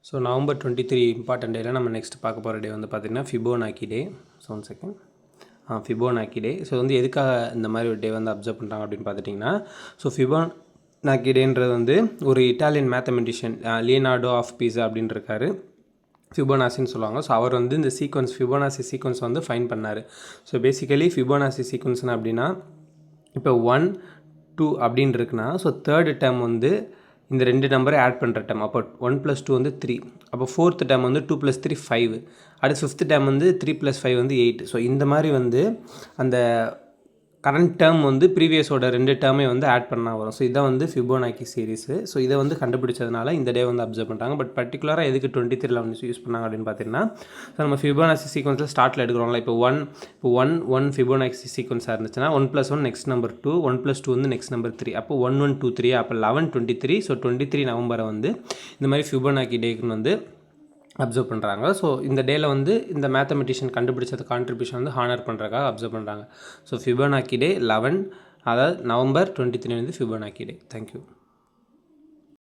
So November 23 important டேயில் நம்ம next பார்க்க போகிற டே வந்து பார்த்திங்கன்னா Fibonacci day. So 1 second. Fibonacci day. So வந்து எதுக்காக இந்த மாதிரி ஒரு டே வந்து அப்சர்வ் பண்ணுறாங்க அப்படின்னு பார்த்துட்டிங்கன்னா, ஸோ ஃபிபோனாக்கி டேன்றது வந்து ஒரு இட்டாலியன் மேத்தமெட்டிஷியன் லியனார்டோ ஆஃப் பீஸா அப்படின்னு இருக்காரு. ஃபிபோனாசின்னு சொல்லுவாங்க. ஸோ அவர் வந்து இந்த ஃபிபோனாசி சீக்வன்ஸ் வந்து ஃபைன் பண்ணார். ஸோ பேசிக்கலி ஃபிபோனாசி சீக்வன்ஸ்னு அப்படின்னா, இப்போ 1 2 அப்படின்னு இருக்குன்னா, ஸோ தேர்டு டேர்ம் வந்து இந்த 2 நம்பரை ஆட் பண்ணுற டேர்ம். அப்போ 1 + 2 வந்து 3. அப்போ ஃபோர்த்து டேர்ம் வந்து 2 + 3 5. அடுத்து ஃபிஃப்த்து டேர்ம் வந்து 3 + 5 வந்து 8. ஸோ இந்த மாதிரி வந்து அந்த கரண்ட் டேர்ம் வந்து ப்ரீவியஸோட 2 டேர்மே வந்து ஆட் பண்ணால் வரும். ஸோ இதான் வந்து ஃபிபோனாக்கி சீரிஸு. ஸோ இதை வந்து கண்டுபிடிச்சதுனால இந்த டே வந்து அப்சர்வ் பண்ணுறாங்க. பட் பர்டிகுலராக எதுக்கு 23 வந்து யூஸ் பண்ணாங்க அப்படின்னு பார்த்தீங்கன்னா, ஸோ நம்ம ஃபிபோனாசி சீக்வன்ஸில் ஸ்டார்ட்டில் எடுக்கிறோம்ல. இப்போ 1 ஃபிபோனாசி சீக்வன்ஸாக இருந்துச்சுன்னா 1 + 1 நெக்ஸ்ட் நம்பர் 2, 1 + 2 வந்து நெக்ஸ்ட் நம்பர் 3. அப்போ 1 1 2 3, அப்போ 11 23. ஸோ 23 நவம்பரை வந்து இந்த மாதிரி ஃபிபோனாக்கி டேக்குன்னு வந்து அப்சர்வ் பண்ணுறாங்க. ஸோ இந்த டேயில் வந்து இந்த மேத்தமெட்டிஷியன் கண்டுபிடிச்சது கான்ட்ரிபியூஷன் வந்து ஹானர் பண்ணுறதுக்காக அப்சர்வ் பண்ணுறாங்க. ஸோ ஃபிபோனாக்கி டே 11, அதாவது நவம்பர் 23 வந்து ஃபிபோனாக்கி டே. தேங்க்யூ.